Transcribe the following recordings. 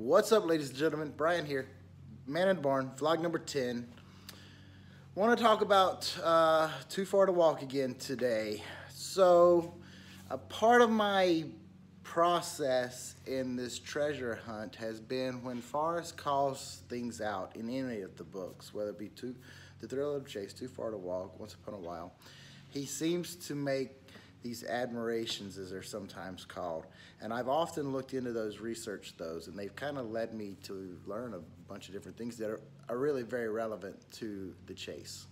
What's up, ladies and gentlemen? Brian here, Man and Barn, vlog number 10. Want to talk about Too Far to Walk again today. So, a part of my process in this treasure hunt has been when Forrest calls things out in any of the books, whether it be The Thrill of the Chase, Too Far to Walk, Once Upon a While, he seems to make these admirations, as they're sometimes called. And I've often looked into those, researched those, and they've kind of led me to learn a bunch of different things that are really very relevant to the chase.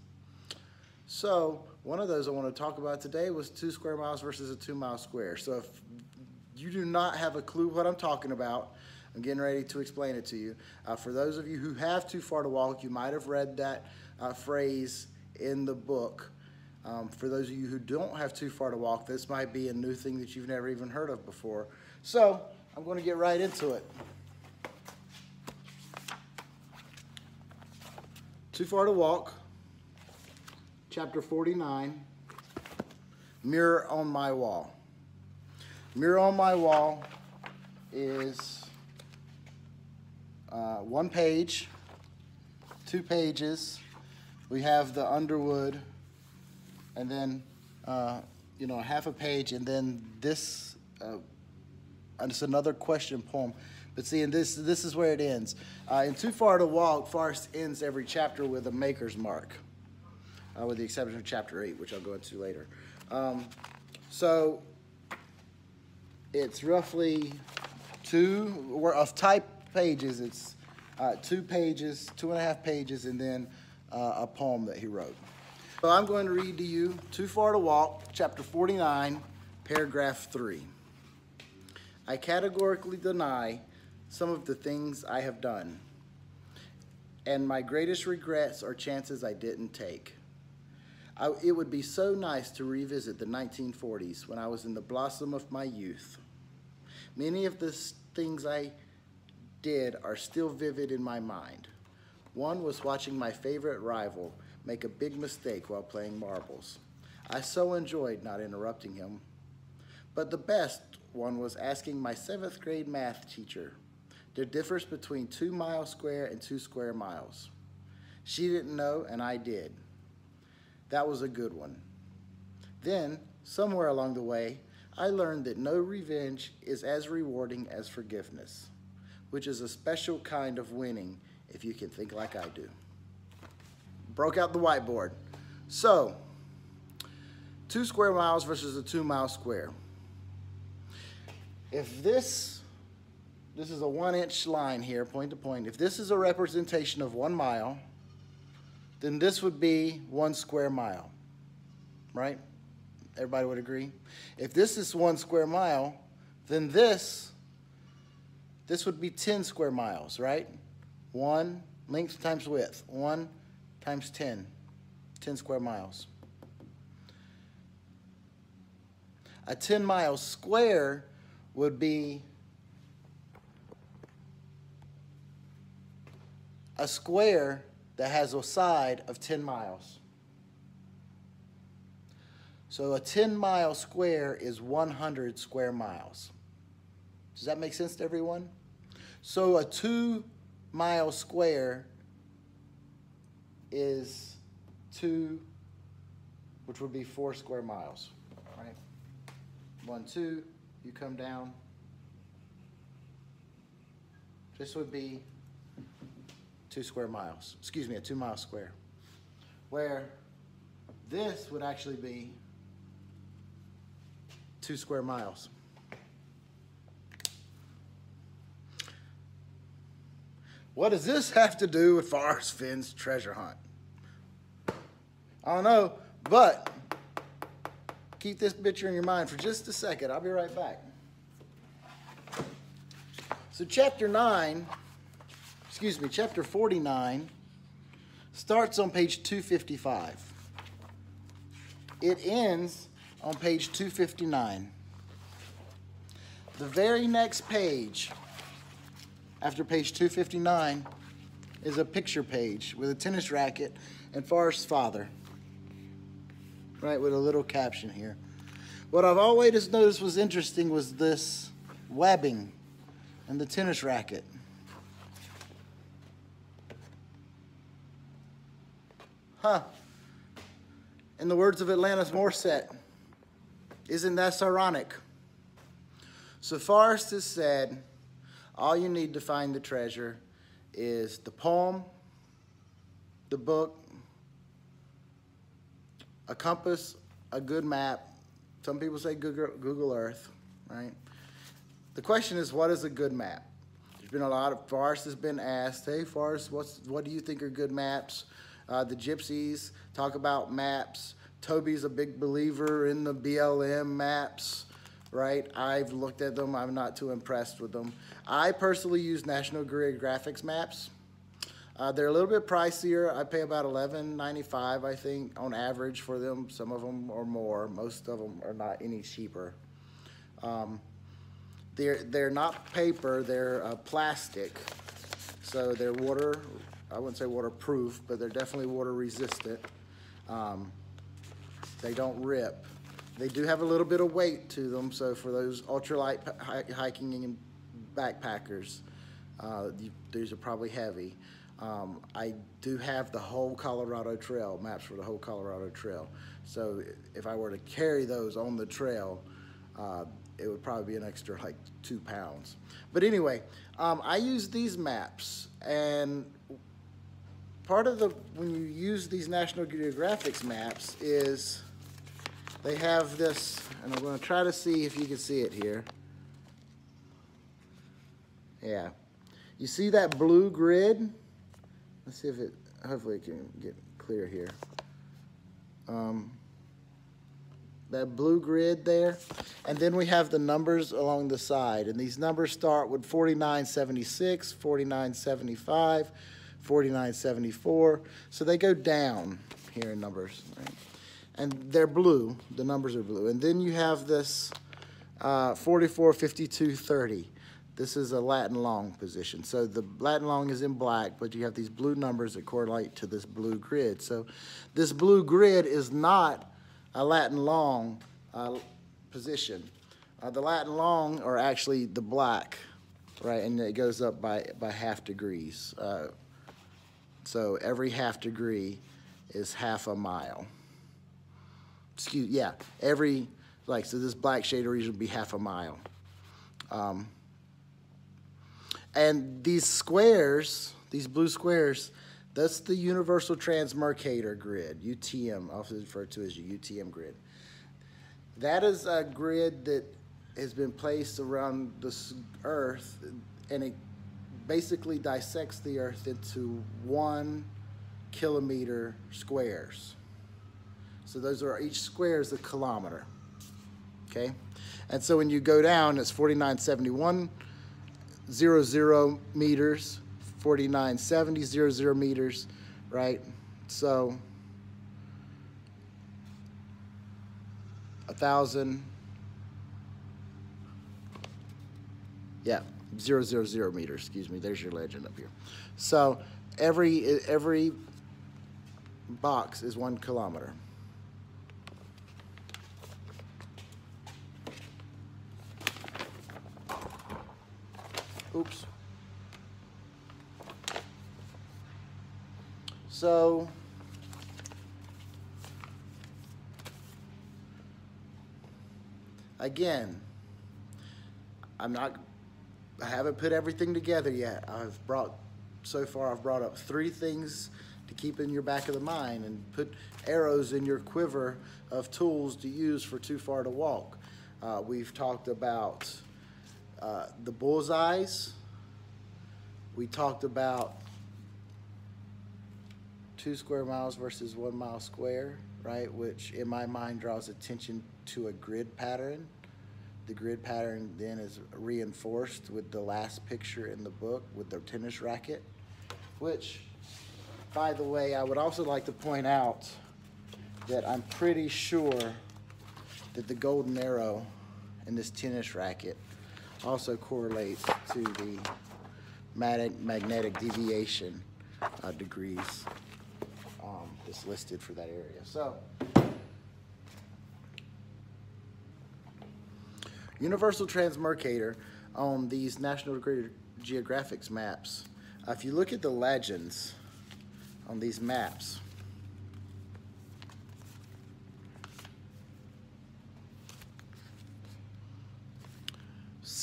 So one of those I want to talk about today was 2 square miles versus a 2-mile square. So if you do not have a clue what I'm talking about, I'm getting ready to explain it to you. For those of you who have Too Far to Walk, you might have read that phrase in the book. For those of you who don't have Too Far to Walk, this might be a new thing that you've never even heard of before. So I'm going to get right into it. Too Far to Walk, chapter 49, Mirror on My Wall. Mirror on My Wall is 1 page, 2 pages. We have the Underwood, and then half a page, and then this it's another question poem. But see, and this is where it ends. In Too Far to Walk, Forrest ends every chapter with a maker's mark, with the exception of chapter 8, which I'll go into later. So it's roughly of type pages. It's 2 pages, 2.5 pages, and then a poem that he wrote. So I'm going to read to you Too Far to Walk, chapter 49, paragraph 3. I categorically deny some of the things I have done, and my greatest regrets are chances I didn't take. It would be so nice to revisit the 1940s when I was in the blossom of my youth. Many of the things I did are still vivid in my mind. One was watching my favorite rival make a big mistake while playing marbles. I so enjoyed not interrupting him. But the best one was asking my 7th grade math teacher the difference between 2 mile square and 2 square miles. She didn't know, and I did. That was a good one. Then, somewhere along the way, I learned that no revenge is as rewarding as forgiveness, which is a special kind of winning if you can think like I do. Broke out the whiteboard. So, 2 square miles versus a 2-mile square. If this is a 1-inch line here, point to point. If this is a representation of 1 mile, then this would be 1 square mile, right? Everybody would agree? If this is 1 square mile, then this would be 10 square miles, right? 1 length times width, 1 times 10 square miles. A 10-mile square would be a square that has a side of 10 miles. So a 10-mile square is 100 square miles. Does that make sense to everyone? So a 2-mile square is 2, which would be 4 square miles, right? 1, 2, you come down. This would be 2 square miles. Excuse me, a 2-mile square. Where this would actually be 2 square miles. What does this have to do with Forest Fenn's treasure hunt? I don't know, but keep this picture in your mind for just a second. I'll be right back. So chapter 49 starts on page 255. It ends on page 259. The very next page after page 259 is a picture page with a tennis racket and Forrest's father, right, with a little caption here. What I've always noticed was interesting was this webbing and the tennis racket. In the words of Alanis Morissette, isn't that ironic? So Forest has said, all you need to find the treasure is the poem, the book, a compass, a good map. Some people say Google Earth, right? The question is, what is a good map? There's been a lot of, Forest has been asked, hey Forest, what do you think are good maps? The gypsies talk about maps. Toby's a big believer in the BLM maps, right? I've looked at them, I'm not too impressed with them. I personally use National Geographic maps. They're a little bit pricier. I pay about $11.95, I think, on average for them. Some of them are more. Most of them are not any cheaper. They're not paper, they're plastic. So they're water, I wouldn't say waterproof, but they're definitely water resistant. They don't rip. They do have a little bit of weight to them, so for those ultralight hiking and backpackers, these are probably heavy. I do have the whole Colorado Trail, maps for the whole Colorado Trail. So if I were to carry those on the trail, it would probably be an extra like 2 pounds. But anyway, I use these maps, and part of when you use these National Geographic maps is they have this, and I'm going to try to see if you can see it here. Yeah. You see that blue grid? Let's see if it, hopefully it can get clear here. That blue grid there. And then we have the numbers along the side. And these numbers start with 4976, 4975, 4974. So they go down here in numbers, right? And they're blue, the numbers are blue. And then you have this 44, 52, 30. This is a Latin long position. So the Latin long is in black, but you have these blue numbers that correlate to this blue grid. So this blue grid is not a Latin long position. The Latin long are actually the black, right? And it goes up by half degrees. So every half degree is half a mile. So this black shaded region would be half a mile. And these squares, these blue squares, that's the Universal Transmercator grid, UTM, often referred to as your UTM grid. That is a grid that has been placed around the Earth, and it basically dissects the Earth into 1 kilometer squares. So those are, each square is a kilometer, okay? And so when you go down, it's 4971, 00 meters, 4970, 00 meters, right? So 1,000, yeah, 000 meters, excuse me, there's your legend up here. So every box is 1 kilometer. Oops. So again, I haven't put everything together yet. So far I've brought up 3 things to keep in your back of the mind and put arrows in your quiver of tools to use for Too Far to Walk. We've talked about the bullseyes. We talked about 2 square miles versus 1 mile square, right? Which in my mind draws attention to a grid pattern. The grid pattern then is reinforced with the last picture in the book with the tennis racket, which, by the way, I would also like to point out that I'm pretty sure that the golden arrow in this tennis racket also correlates to the magnetic deviation degrees that's listed for that area. So, Universal Transmercator on these National Geographic maps, if you look at the legends on these maps,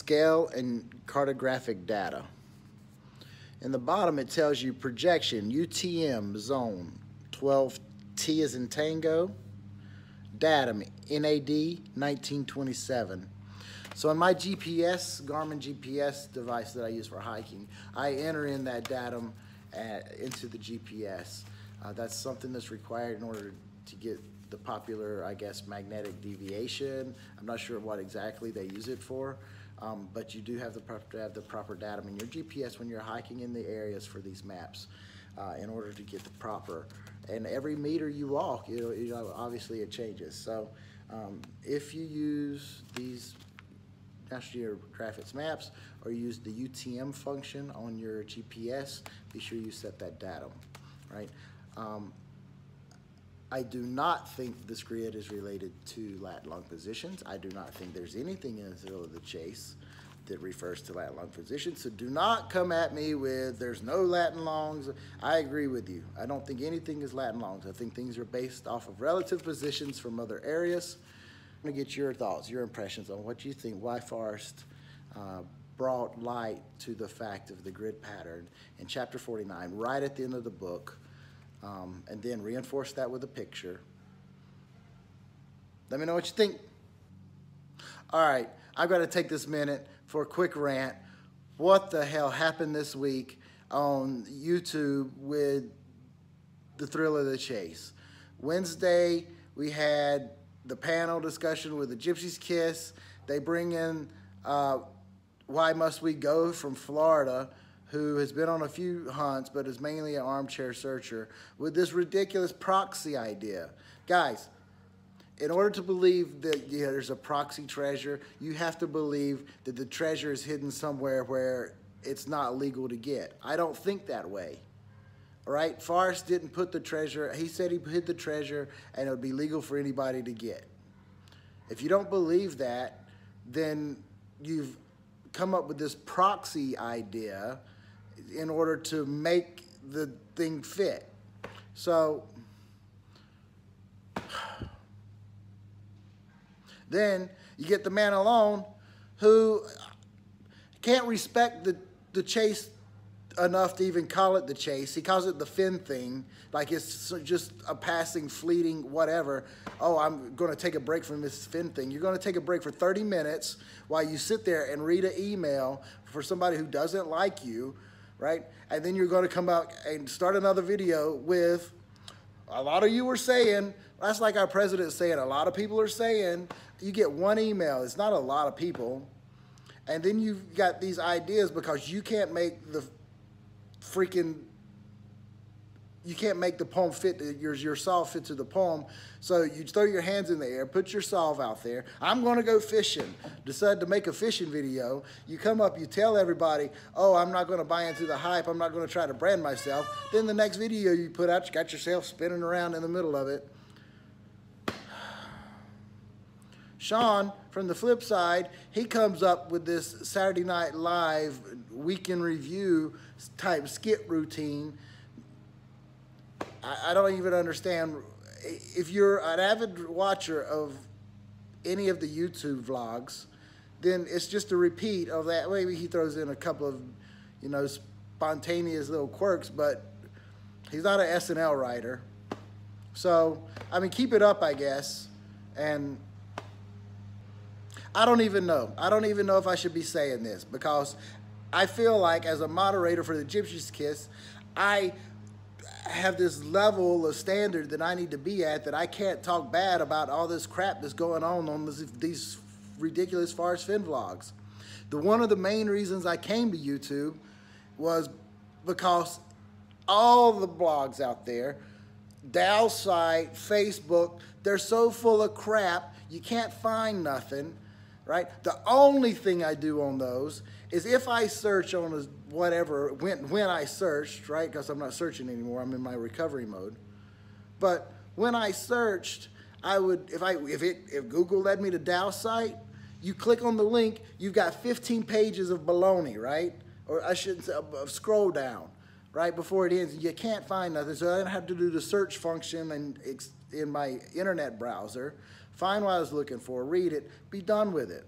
scale and cartographic data. In the bottom, it tells you projection, UTM zone, 12T as in Tango, datum, NAD, 1927. So in my GPS, Garmin GPS device that I use for hiking, I enter in that datum into the GPS. That's something that's required in order to get the popular, I guess, magnetic deviation. I'm not sure what exactly they use it for, but you do have to have the proper datum in your GPS when you're hiking in the areas for these maps in order to get the proper. And every meter you walk, you know, obviously it changes. So if you use these National Geographic's maps or use the UTM function on your GPS, be sure you set that datum, right? I do not think this grid is related to lat long positions. I do not think there's anything in the middle of the chase that refers to lat long positions. So do not come at me with there's no lat and longs. I agree with you. I don't think anything is lat and longs. I think things are based off of relative positions from other areas. I'm gonna get your thoughts, your impressions on what you think, why Forest brought light to the fact of the grid pattern in chapter 49, right at the end of the book, and then reinforce that with a picture. Let me know what you think. All right, I've got to take this minute for a quick rant. What the hell happened this week on YouTube with the thrill of the chase? Wednesday, we had the panel discussion with the Gypsy's Kiss. They bring in Why Must We Go from Florida, who has been on a few hunts, but is mainly an armchair searcher, with this ridiculous proxy idea. Guys, in order to believe that there's a proxy treasure, you have to believe that the treasure is hidden somewhere where it's not legal to get. I don't think that way. All right, Forrest didn't put the treasure, he said he hid the treasure and it would be legal for anybody to get. If you don't believe that, then you've come up with this proxy idea in order to make the thing fit. So then you get the man alone who can't respect the chase enough to even call it the chase. He calls it the Fenn thing, like it's just a passing, fleeting, whatever. Oh, I'm going to take a break from this Fenn thing. You're going to take a break for 30 minutes while you sit there and read an email for somebody who doesn't like you, right? And then you're going to come out and start another video with, a lot of you were saying, that's like our president saying, a lot of people are saying, you get one email, it's not a lot of people. And then you've got these ideas because you can't make the you can't make the poem fit, your solve fit to the poem. So you throw your hands in the air, put your solve out there. I'm gonna go fishing. Decide to make a fishing video. You come up, you tell everybody, oh, I'm not gonna buy into the hype. I'm not gonna try to brand myself. Then the next video you put out, you got yourself spinning around in the middle of it. Sean, from the flip side, he comes up with this Saturday Night Live weekend review type skit routine. I don't even understand. If you're an avid watcher of any of the YouTube vlogs, then it's just a repeat of that. Maybe he throws in a couple of, you know, spontaneous little quirks, but he's not an SNL writer. So, I mean, keep it up, I guess. And I don't even know. I don't even know if I should be saying this because I feel like as a moderator for the Gypsy's Kiss, I have this level of standard that I need to be at that I can't talk bad about all this crap that's going on these ridiculous Forest Fenn vlogs. One of the main reasons I came to YouTube was because all the blogs out there, Dow's site, Facebook, they're so full of crap, you can't find nothing. Right? The only thing I do on those is if I search on whatever, when I searched, right? Because I'm not searching anymore, I'm in my recovery mode. But when I searched, I would, if Google led me to Dow's site, you click on the link, you've got 15 pages of baloney, right? Or I shouldn't say, scroll down, right? Before it ends, you can't find nothing. So I have to do the search function in my internet browser, find what I was looking for, read it, be done with it.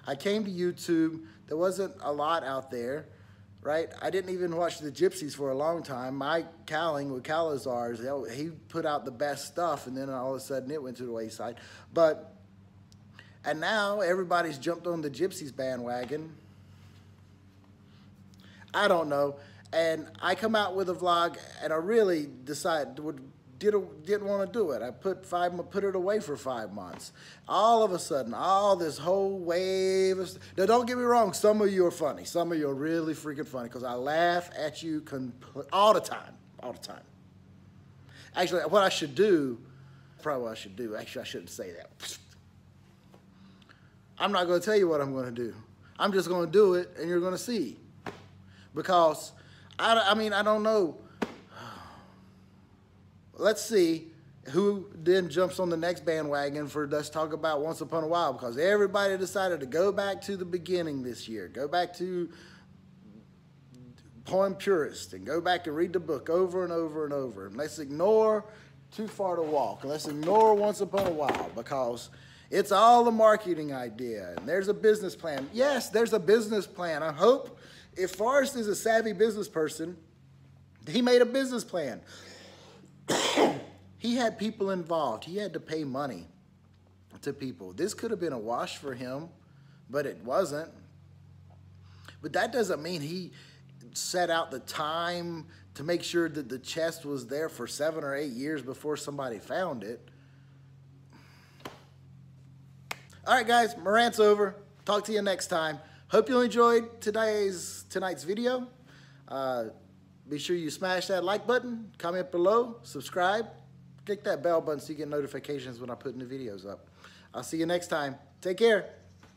I came to YouTube. There wasn't a lot out there, right? I didn't even watch the Gypsies for a long time. Mike Cowling with Calazars, he put out the best stuff, and then all of a sudden it went to the wayside. And now everybody's jumped on the Gypsies bandwagon. I don't know. And I come out with a vlog, and I really didn't want to do it. I put it away for 5 months. All of a sudden, all this whole wave of now, don't get me wrong, some of you are funny. Some of you are really freaking funny, because I laugh at you all the time. Actually, what I should do, probably what I should do, actually I shouldn't say that. I'm not going to tell you what I'm going to do. I'm just going to do it, and you're going to see. Because, I mean, I don't know. Let's see who then jumps on the next bandwagon for Let's Talk About Once Upon a While, because everybody decided to go back to the beginning this year. Go back to Poem Purist and go back and read the book over and over and over. And let's ignore Too Far to Walk. And let's ignore Once Upon a While, because it's all a marketing idea. And there's a business plan. Yes, there's a business plan. I hope if Forrest is a savvy business person, he made a business plan. He had people involved. He had to pay money to people. This could have been a wash for him, but it wasn't. But that doesn't mean he set out the time to make sure that the chest was there for 7 or 8 years before somebody found it. All right, guys, my rant's over. Talk to you next time. Hope you enjoyed tonight's video. Be sure you smash that like button, comment below, subscribe, click that bell button so you get notifications when I put new videos up. I'll see you next time. Take care.